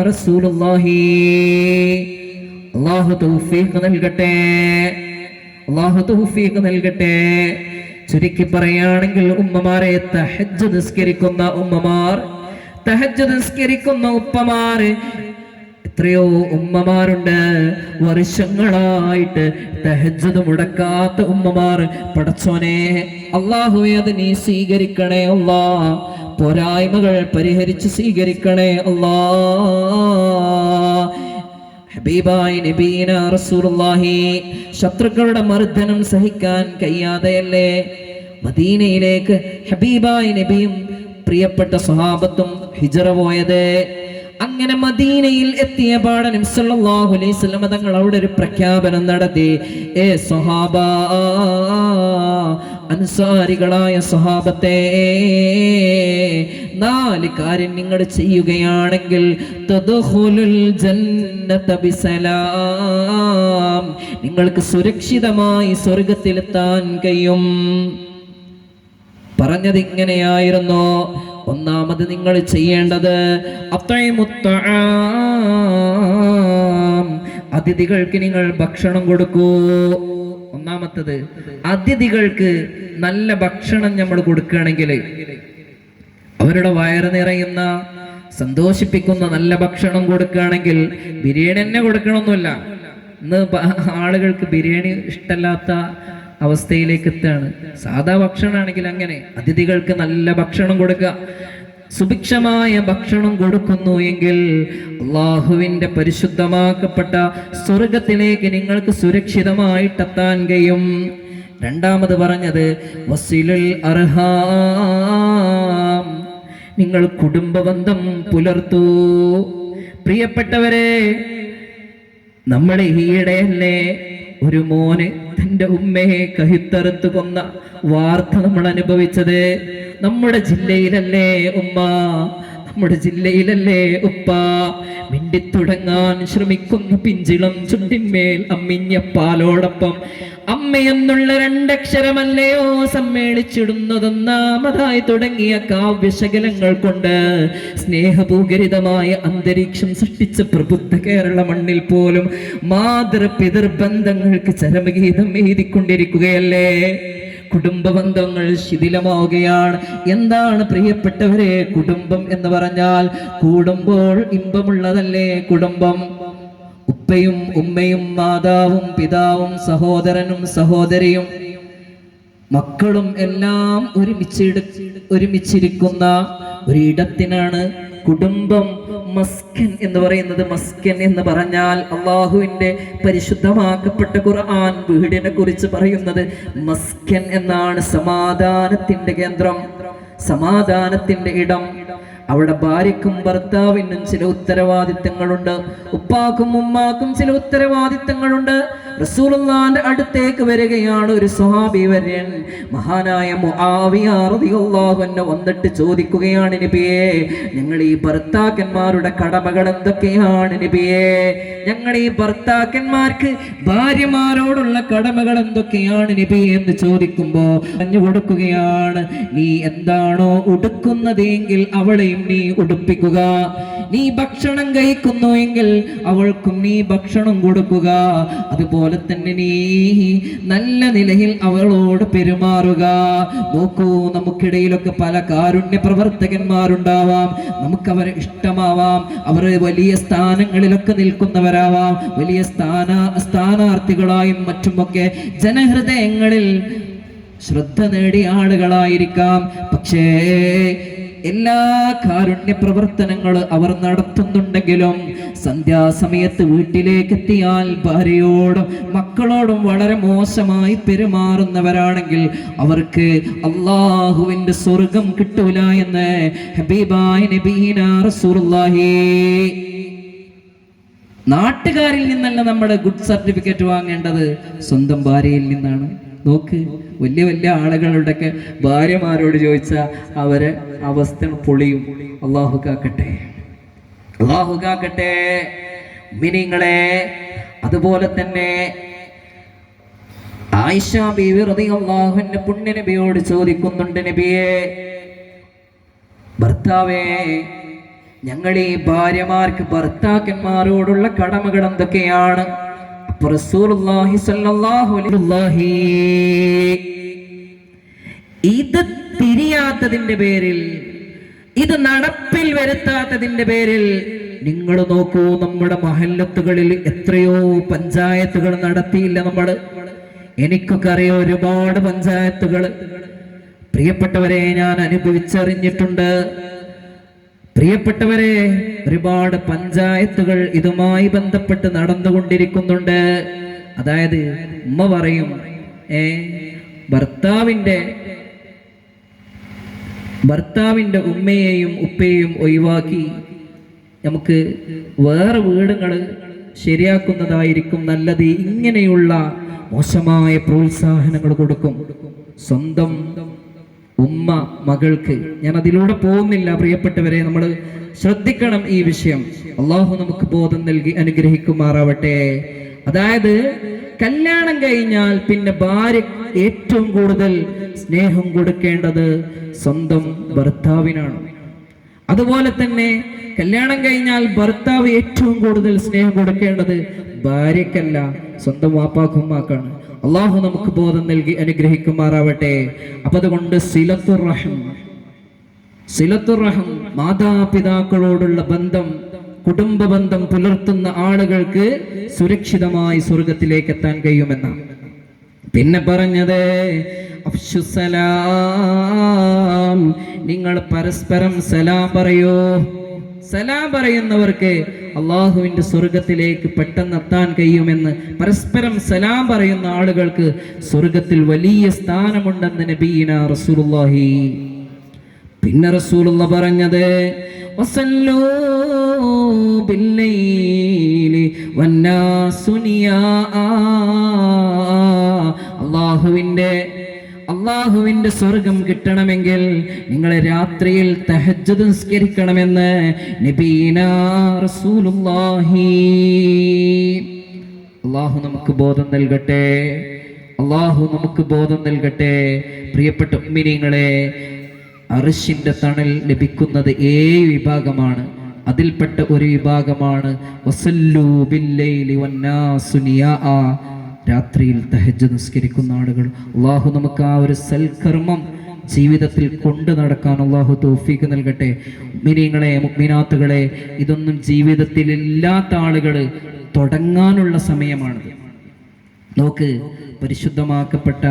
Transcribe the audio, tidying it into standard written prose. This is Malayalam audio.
റസൂലുള്ളാഹി അല്ലാഹു തൗഫീഖ് നൽകട്ടെ, അല്ലാഹു തൗഫീഖ് നൽകട്ടെ. ചുരുക്കി പറയുകയാണെങ്കിൽ ഉമ്മമാരെ, തഹജ്ജുദ് നിസ്കരിക്കുന്ന ഉമ്മമാർ, തഹജ്ജുദ് നിസ്കരിക്കുന്ന ഉപ്പമാർ, എത്രയോ ഉമ്മമാരുണ്ട് വർഷങ്ങളായിട്ട് തഹജ്ജുദ് മുടക്കാത്ത ഉമ്മമാർ. പടച്ചോനെ അല്ലാഹുവേ, അത് നീ സ്വീകരിക്കണേ അല്ലാ. പോരായ്മകൾ പരിഹരിച്ച് സ്വീകരിക്കണേ അല്ലാ. ഹബീബായ നബീന റസൂലുള്ളാഹി ശത്രുക്കളുടെ മർദ്ദനം സഹിക്കാൻ കഴിയാതെയല്ലേ മദീനയിലേക്ക് ഹബീബായ നബിയും പ്രിയപ്പെട്ട സ്വഹാബത്തും ഹിജ്റ പോയത്. അങ്ങനെ മദീനയിൽ എത്തിയ പാടെ നബി സല്ലല്ലാഹു അലൈഹി വസല്ലം തങ്ങൾ അവിടെ ഒരു പ്രഖ്യാപനം നടത്തി. സ്വഹാബ, അൻസാരികളായ സ്വഹാബത്തെ, 4 കാര്യം നിങ്ങൾ ചെയ്യുകയാണെങ്കിൽ തദ്ഖുലുൽ ജന്നത ബിസലാം, നിങ്ങൾക്ക് സുരക്ഷിതമായി സ്വർഗ്ഗത്തിലെത്താൻ കഴിയും. പറഞ്ഞത് ഇങ്ങനെയായിരുന്നു. ഒന്നാമത് നിങ്ങൾ ചെയ്യേണ്ടത് അതിഥികൾക്ക് നിങ്ങൾ ഭക്ഷണം കൊടുക്കൂ. ഒന്നാമത്തത്, അതിഥികൾക്ക് നല്ല ഭക്ഷണം നമ്മൾ കൊടുക്കുകയാണെങ്കിൽ, അവരുടെ വയറ് നിറയുന്ന സന്തോഷിപ്പിക്കുന്ന നല്ല ഭക്ഷണം കൊടുക്കുകയാണെങ്കിൽ, ബിരിയാണി തന്നെ കൊടുക്കണമെന്നില്ല. ഇന്ന് ആളുകൾക്ക് ബിരിയാണി ഇഷ്ടമല്ലാത്ത അവസ്ഥയിലേക്ക് എത്താണ്. സാധാ ഭക്ഷണമാണെങ്കിൽ അങ്ങനെ. അതിഥികൾക്ക് നല്ല ഭക്ഷണം കൊടുക്കുക. സുഭിക്ഷമായ ഭക്ഷണം കൊടുക്കുന്നു എങ്കിൽ അള്ളാഹുവിന്റെ പരിശുദ്ധമാക്കപ്പെട്ട സ്വർഗത്തിലേക്ക് നിങ്ങൾക്ക് സുരക്ഷിതമായിട്ടെത്താൻ കഴിയും. രണ്ടാമത് പറഞ്ഞത് വസിലുൽ അർഹാം, നിങ്ങൾ കുടുംബബന്ധം പുലർത്തൂ. പ്രിയപ്പെട്ടവരെ, നമ്മുടെ ഈയിടെയല്ലേ ഒരു മോന് തൻ്റെ ഉമ്മയെ കഴുത്തറുത്ത് കൊന്ന വാർത്ത നമ്മൾ അനുഭവിച്ചത്. നമ്മുടെ ജില്ലയിലല്ലേ ഉമ്മ, നമ്മുടെ ജില്ലയിലല്ലേ ഉപ്പ. മിണ്ടിത്തുടങ്ങാൻ ശ്രമിക്കുന്ന പിഞ്ചിളം ചുണ്ടിന്മേൽ അമ്മിഞ്ഞ പാലോടൊപ്പം അമ്മയെന്നുള്ള 2 അക്ഷരമല്ലയോ സമ്മേളിച്ചിടുന്നതൊന്നാമതായി തുടങ്ങിയ കാവ്യശകലങ്ങൾ കൊണ്ട് സ്നേഹപൂകരിതമായ അന്തരീക്ഷം സൃഷ്ടിച്ച പ്രബുദ്ധ കേരള മണ്ണിൽ പോലും മാതൃപിതൃബന്ധങ്ങൾക്ക് ചരമഗീതം എഴുതിക്കൊണ്ടിരിക്കുകയല്ലേ. കുടുംബബന്ധങ്ങൾ ശിഥിലമാവുകയാണ്. എന്താണ് പ്രിയപ്പെട്ടവരെ കുടുംബം എന്ന് പറഞ്ഞാൽ? കൂടുമ്പോൾ ഇമ്പമുള്ളതല്ലേ കുടുംബം. ഉപ്പയും ഉമ്മയും മാതാവും പിതാവും സഹോദരനും സഹോദരിയും മക്കളും എല്ലാം ഒരുമിച്ചിരിക്കുന്ന ഒരിടത്തിനാണ് കുടുംബം. മസ്കൻ എന്ന് പറയുന്നത്, മസ്കൻ എന്ന് പറഞ്ഞാൽ അള്ളാഹുവിന്റെ പരിശുദ്ധമാക്കപ്പെട്ട ഖുർആൻ വീടിനെ കുറിച്ച് പറയുന്നത് മസ്കൻ എന്നാണ്. സമാധാനത്തിന്റെ കേന്ദ്രം, സമാധാനത്തിന്റെ ഇടം. അവിടെ ഭാര്യക്കും ഭർത്താവിനും ചില ഉത്തരവാദിത്തങ്ങളുണ്ട്, ഉപ്പാക്കും ഉമ്മാക്കും ചില ഉത്തരവാദിത്തങ്ങളുണ്ട്. റസൂലുള്ളാഹിന്റെ അടുത്തേക്ക് വരികയാണ് ഒരു സ്വഹാബി വര്യൻ, മഹാനായ മുആവിയ റളിയല്ലാഹു അൻഹു വന്നിട്ട് ചോദിക്കുകയാണ്, നബിയേ, ഞങ്ങൾ ഈ ഭർത്താക്കന്മാരുടെ കടമകൾ എന്തൊക്കെയാണ് നബിയേ? ഞങ്ങൾ ഈ ഭർത്താക്കന്മാർക്ക് ഭാര്യമാരോടുള്ള കടമകൾ എന്തൊക്കെയാണ് നബിയേ എന്ന് ചോദിക്കുമ്പോ പറഞ്ഞു കൊടുക്കുകയാണ്, നീ എന്താണോ ഉടുക്കുന്നത് എങ്കിൽ അവളെയും നീ ഉടുപ്പിക്കുക. നീ ഭക്ഷണം കഴിക്കുന്നു എങ്കിൽ അവൾക്കും നീ ഭക്ഷണം കൊടുക്കുക. അതുപോലെ തന്നെ നീ നല്ല നിലയിൽ അവളോട് പെരുമാറുക. നോക്കൂ, നമുക്കിടയിലൊക്കെ പല കാരുണ്യ പ്രവർത്തകന്മാരുണ്ടാവാം, നമുക്കവരെ ഇഷ്ടമാവാം, അവർ വലിയ സ്ഥാനങ്ങളിലൊക്കെ നിൽക്കുന്നവരാവാം, വലിയ സ്ഥാനാർത്ഥികളായും മറ്റുമൊക്കെ ജനഹൃദയങ്ങളിൽ ശ്രദ്ധ നേടിയ ആളുകളായിരിക്കാം. പക്ഷേ എല്ലാ കാരുണ്യ പ്രവർത്തനങ്ങൾ അവർ നടത്തുന്നുണ്ടെങ്കിലും സന്ധ്യാസമയത്ത് വീട്ടിലേക്ക് എത്തിയാൽ ഭാര്യയോടും മക്കളോടും വളരെ മോശമായി പെരുമാറുന്നവരാണെങ്കിൽ അവർക്ക് അള്ളാഹുവിന്റെ സ്വർഗം കിട്ടൂല എന്ന് ഹബീബായ നബീന റസൂലുള്ളാഹി. നാട്ടുകാരിൽ നിന്നല്ല നമ്മുടെ ഗുഡ് സർട്ടിഫിക്കറ്റ് വാങ്ങേണ്ടത്, സ്വന്തം ഭാര്യയിൽ നിന്നാണ്. നോക്ക്, വലിയ വലിയ ആളുകളുടെയൊക്കെ ഭാര്യമാരോട് ചോദിച്ചാൽ അവരെ അവസ്ഥ പൊളിയും. അല്ലാഹു കാക്കട്ടെ, അല്ലാഹു കാക്കട്ടെ മിനിങ്ങളെ. അതുപോലെ തന്നെ ആയിഷ ബീവി റളിയല്ലാഹു അൻഹ പുണ്യ നബിയോട് ചോദിക്കുന്നുണ്ട്, നബിയേ, ഭർത്താവേ, ഞങ്ങൾ ഈ ഭാര്യമാർക്ക് ഭർത്താക്കന്മാരോടുള്ള കടമകൾ എന്തൊക്കെയാണ്? അപ്പോൾ റസൂലുള്ളാഹി സ്വല്ലല്ലാഹു അലൈഹി ഇത് തിരിയാത്തതിന്റെ പേരിൽ, ഇത് നടപ്പിൽ വരുത്താത്തതിന്റെ പേരിൽ നിങ്ങൾ നോക്കൂ, നമ്മുടെ മഹല്ലത്തുകളിൽ എത്രയോ പഞ്ചായത്തുകൾ നടത്തിയില്ല നമ്മൾ. എനിക്കൊക്കെ അറിയാം ഒരുപാട് പഞ്ചായത്തുകൾ. പ്രിയപ്പെട്ടവരെ, ഞാൻ അനുഭവിച്ചറിഞ്ഞിട്ടുണ്ട്. പ്രിയപ്പെട്ടവരെ, ഒരുപാട് പഞ്ചായത്തുകൾ ഇതുമായി ബന്ധപ്പെട്ട് നടന്നുകൊണ്ടിരിക്കുന്നുണ്ട്. അതായത് ഉമ്മ പറയും, ഭർത്താവിന്റെ ഉമ്മയെയും ഉപ്പയെയും ഒഴിവാക്കി നമുക്ക് വേറെ വീടുകൾ ശരിയാക്കുന്നതായിരിക്കും നല്ലത്. ഇങ്ങനെയുള്ള മോശമായ പ്രോത്സാഹനങ്ങൾ കൊടുക്കും സ്വന്തം ഉമ്മ മകൾക്ക്. ഞാൻ അതിലൂടെ പോകുന്നില്ല. പ്രിയപ്പെട്ടവരെ, നമ്മൾ ശ്രദ്ധിക്കണം ഈ വിഷയം. അള്ളാഹു നമുക്ക് ബോധം നൽകി അനുഗ്രഹിക്കുമാറാവട്ടെ. അതായത് കല്യാണം കഴിഞ്ഞാൽ പിന്നെ ഭാര്യ ഏറ്റവും കൂടുതൽ സ്നേഹം കൊടുക്കേണ്ടത് സ്വന്തം ഭർത്താവിനാണ്. അതുപോലെ തന്നെ കല്യാണം കഴിഞ്ഞാൽ ഭർത്താവ് ഏറ്റവും കൂടുതൽ സ്നേഹം കൊടുക്കേണ്ടത് ഭാര്യക്കല്ല, സ്വന്തം വാപ്പാക്കുമ്മാക്കാണ്. അള്ളാഹു നമുക്ക് ബോധം നൽകി അനുഗ്രഹിക്കുമാറാവട്ടെ. അപ്പൊ അതുകൊണ്ട് സിലത്തുർ റഹം, മാതാപിതാക്കളോടുള്ള ബന്ധം, കുടുംബ ബന്ധം പുലർത്തുന്ന ആളുകൾക്ക് സുരക്ഷിതമായി സ്വർഗത്തിലേക്ക് എത്താൻ കഴിയുമെന്നാണ്. പിന്നെ പറഞ്ഞത് അഫ്ശുസലാം, നിങ്ങൾ പരസ്പരം സലാം പറയൂ. സലാം പറയുന്നവർക്ക് അള്ളാഹുവിന്റെ സ്വർഗത്തിലേക്ക് പെട്ടെന്ന് എത്താൻ കഴിയുമെന്ന്. പരസ്പരം സലാം പറയുന്ന ആളുകൾക്ക് സ്വർഗത്തിൽ വലിയ സ്ഥാനമുണ്ടെന്ന് നബീന റസൂലുള്ളാഹി. പിന്നെ റസൂലുള്ള പറഞ്ഞത് വസല്ലൂ ബില്ലൈലി വന്നാസു നിയാ, അള്ളാഹുവിന്റെ സ്വർഗം കിട്ടണമെങ്കിൽ നിങ്ങൾ രാത്രിയിൽ തഹജ്ജുദ് നിസ്കരിക്കണമെന്ന് നബീനാ റസൂലുള്ളാഹി. അള്ളാഹു നമുക്ക് ബോധം നൽകട്ടെ. അള്ളാഹു നമുക്ക് ബോധം നൽകട്ടെ. പ്രിയപ്പെട്ട മുഅ്മിനീങ്ങളെ, അർശിന്റെ തണൽ ലഭിക്കുന്നത് 7 വിഭാഗമാണ്. അതിൽപ്പെട്ട ഒരു വിഭാഗമാണ് വസല്ലൂ ബില്ലൈലി വന്നാസു നിയാ, രാത്രിയിൽ തഹജ്ജുദ് നിസ്കരിക്കുന്ന ആളുകൾ. അള്ളാഹു നമുക്ക് ആ ഒരു സൽക്കർമ്മം ജീവിതത്തിൽ കൊണ്ടു നടക്കാൻ അള്ളാഹു തൗഫീഖ് നൽകട്ടെ. മുഅ്മിനീങ്ങളെ, മുഅ്മിനാത്തുകളെ, ഇതൊന്നും ജീവിതത്തിൽ ഇല്ലാത്ത ആളുകൾ തുടങ്ങാനുള്ള സമയമാണിത്. നോക്ക്, പരിശുദ്ധമാക്കപ്പെട്ട